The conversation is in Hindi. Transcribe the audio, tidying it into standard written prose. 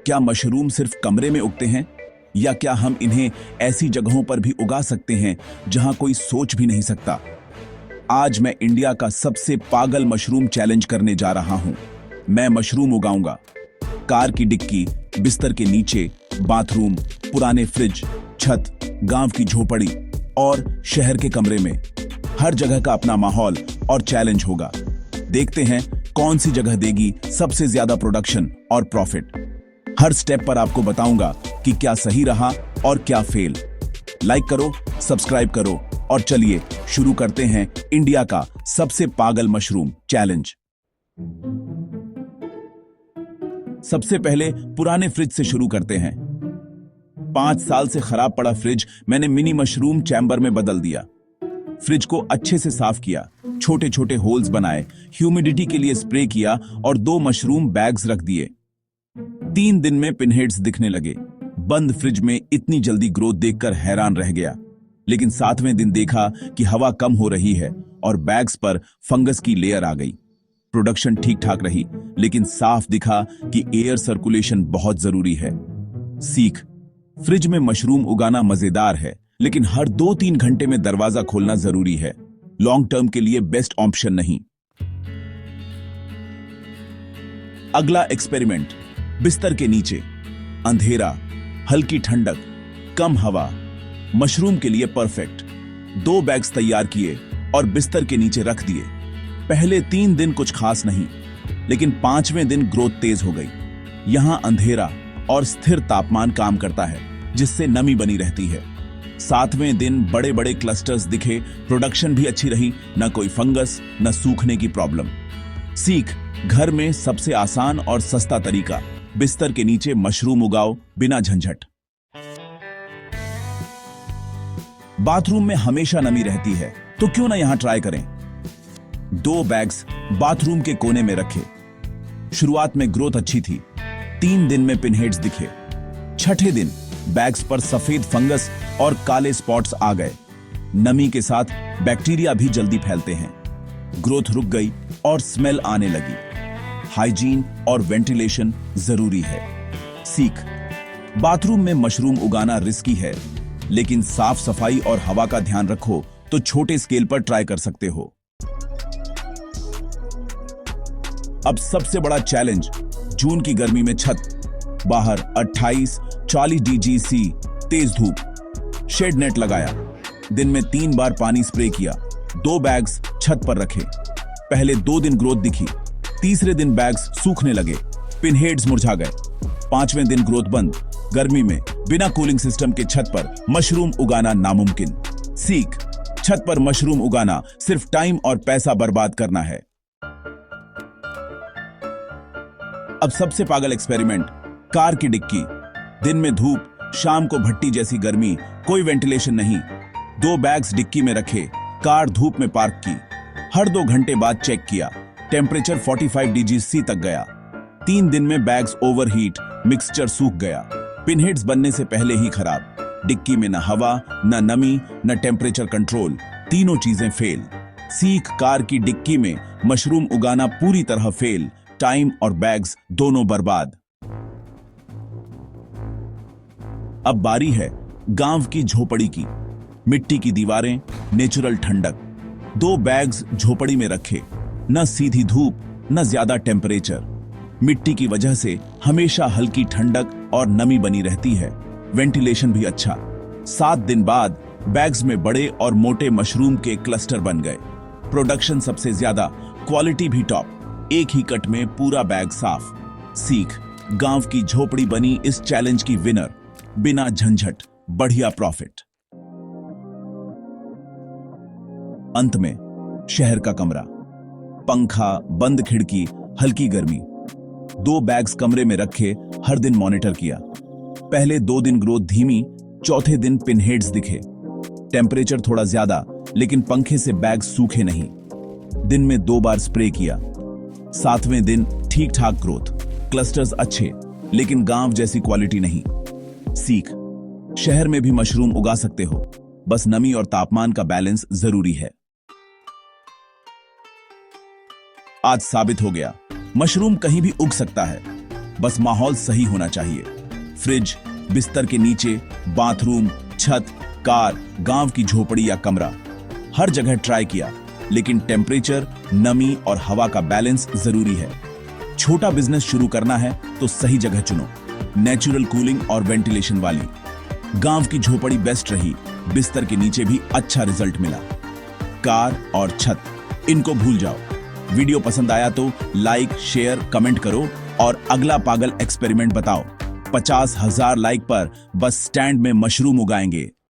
क्या मशरूम सिर्फ कमरे में उगते हैं या क्या हम इन्हें ऐसी जगहों पर भी उगा सकते हैं जहां कोई सोच भी नहीं सकता? आज मैं इंडिया का सबसे पागल मशरूम चैलेंज करने जा रहा हूं। मैं मशरूम उगाऊंगा कार की डिक्की, बिस्तर के नीचे, बाथरूम, पुराने फ्रिज, छत, गांव की झोपड़ी और शहर के कमरे में। हर जगह का अपना माहौल और चैलेंज होगा। देखते हैं कौन सी जगह देगी सबसे ज्यादा प्रोडक्शन और प्रॉफिट। हर स्टेप पर आपको बताऊंगा कि क्या सही रहा और क्या फेल। लाइक करो, सब्सक्राइब करो और चलिए शुरू करते हैं इंडिया का सबसे पागल मशरूम चैलेंज। सबसे पहले पुराने फ्रिज से शुरू करते हैं। 5 साल से खराब पड़ा फ्रिज मैंने मिनी मशरूम चैम्बर में बदल दिया। फ्रिज को अच्छे से साफ किया, छोटे छोटे होल्स बनाए, ह्यूमिडिटी के लिए स्प्रे किया और 2 मशरूम बैग्स रख दिए। 3 दिन में पिनहेड्स दिखने लगे। बंद फ्रिज में इतनी जल्दी ग्रोथ देखकर हैरान रह गया। लेकिन 7वें दिन देखा कि हवा कम हो रही है और बैग्स पर फंगस की लेयर आ गई। प्रोडक्शन ठीक ठाक रही, लेकिन साफ दिखा कि एयर सर्कुलेशन बहुत जरूरी है। सीख, फ्रिज में मशरूम उगाना मजेदार है, लेकिन हर 2-3 घंटे में दरवाजा खोलना जरूरी है। लॉन्ग टर्म के लिए बेस्ट ऑप्शन नहीं। अगला एक्सपेरिमेंट, बिस्तर के नीचे, अंधेरा, हल्की ठंडक, कम हवा, मशरूम के लिए परफेक्ट। 2 बैग्स तैयार किए और बिस्तर के नीचे रख दिए। पहले 3 दिन कुछ खास नहीं, लेकिन 5वें दिन ग्रोथ तेज हो गई। यहां अंधेरा और स्थिर तापमान काम करता है, जिससे नमी बनी रहती है। 7वें दिन बड़े बड़े क्लस्टर्स दिखे, प्रोडक्शन भी अच्छी रही, न कोई फंगस न सूखने की प्रॉब्लम। सीख, घर में सबसे आसान और सस्ता तरीका, बिस्तर के नीचे मशरूम उगाओ बिना झंझट। बाथरूम में हमेशा नमी रहती है, तो क्यों ना यहां ट्राई करें। 2 बैग्स बाथरूम के कोने में रखे। शुरुआत में ग्रोथ अच्छी थी। 3 दिन में पिनहेड्स दिखे। 6ठे दिन बैग्स पर सफेद फंगस और काले स्पॉट्स आ गए। नमी के साथ बैक्टीरिया भी जल्दी फैलते हैं। ग्रोथ रुक गई और स्मेल आने लगी। हाइजीन और वेंटिलेशन जरूरी है। सीख, बाथरूम में मशरूम उगाना रिस्की है, लेकिन साफ सफाई और हवा का ध्यान रखो तो छोटे स्केल पर ट्राई कर सकते हो। अब सबसे बड़ा चैलेंज, जून की गर्मी में छत, बाहर 28-40 DGC, तेज धूप। शेड नेट लगाया, दिन में 3 बार पानी स्प्रे किया। 2 बैग्स छत पर रखे। पहले 2 दिन ग्रोथ दिखी, तीसरे दिन बैग्स सूखने लगे, पिनहेड्स मुरझा गए। 5वें दिन ग्रोथ बंद। गर्मी में बिना कूलिंग सिस्टम के छत पर मशरूम उगाना नामुमकिन। सीख, छत पर मशरूम उगाना सिर्फ टाइम और पैसा बर्बाद करना है। अब सबसे पागल एक्सपेरिमेंट, कार की डिक्की। दिन में धूप, शाम को भट्टी जैसी गर्मी, कोई वेंटिलेशन नहीं। 2 बैग्स डिक्की में रखे, कार धूप में पार्क की। हर 2 घंटे बाद चेक किया, टेम्परेचर 45 DGC तक गया। 3 दिन में बैग्स ओवरहीट, मिक्सचर सूख गया। पिनहेड्स बनने से पहले ही खराब। डिक्की में न हवा, न नमी, न टेम्परेचर कंट्रोल, तीनों चीजें फेल। सीख, कार की डिक्की में मशरूम उगाना पूरी तरह फेल, टाइम और बैग्स दोनों बर्बाद। अब बारी है गांव की झोपड़ी की। मिट्टी की दीवारें, नेचुरल ठंडक। 2 बैग्स झोपड़ी में रखे, न सीधी धूप न ज्यादा टेम्परेचर। मिट्टी की वजह से हमेशा हल्की ठंडक और नमी बनी रहती है। वेंटिलेशन भी अच्छा। 7 दिन बाद बैग्स में बड़े और मोटे मशरूम के क्लस्टर बन गए। प्रोडक्शन सबसे ज्यादा, क्वालिटी भी टॉप। एक ही कट में पूरा बैग साफ। सीख, गांव की झोपड़ी बनी इस चैलेंज की विनर, बिना झंझट, बढ़िया प्रॉफिट। अंत में शहर का कमरा, पंखा, बंद खिड़की, हल्की गर्मी। 2 बैग्स कमरे में रखे, हर दिन मॉनिटर किया। पहले 2 दिन ग्रोथ धीमी, चौथे दिन पिनहेड्स दिखे। टेम्परेचर थोड़ा ज्यादा, लेकिन पंखे से बैग सूखे नहीं। दिन में 2 बार स्प्रे किया। 7वें दिन ठीक ठाक ग्रोथ, क्लस्टर्स अच्छे, लेकिन गांव जैसी क्वालिटी नहीं। सीख, शहर में भी मशरूम उगा सकते हो, बस नमी और तापमान का बैलेंस जरूरी है। आज साबित हो गया, मशरूम कहीं भी उग सकता है। बस माहौल सही होना चाहिए। फ्रिज, बिस्तर के नीचे, बाथरूम, छत, कार, गांव की झोपड़ी या कमरा, हर जगह ट्राई किया, लेकिन टेम्परेचर, नमी और हवा का बैलेंस जरूरी है। छोटा बिजनेस शुरू करना है तो सही जगह चुनो, नेचुरल कूलिंग और वेंटिलेशन वाली। गांव की झोपड़ी बेस्ट रही, बिस्तर के नीचे भी अच्छा रिजल्ट मिला। कार और छत, इनको भूल जाओ। वीडियो पसंद आया तो लाइक, शेयर, कमेंट करो और अगला पागल एक्सपेरिमेंट बताओ। 50,000 लाइक पर बस स्टैंड में मशरूम उगाएंगे।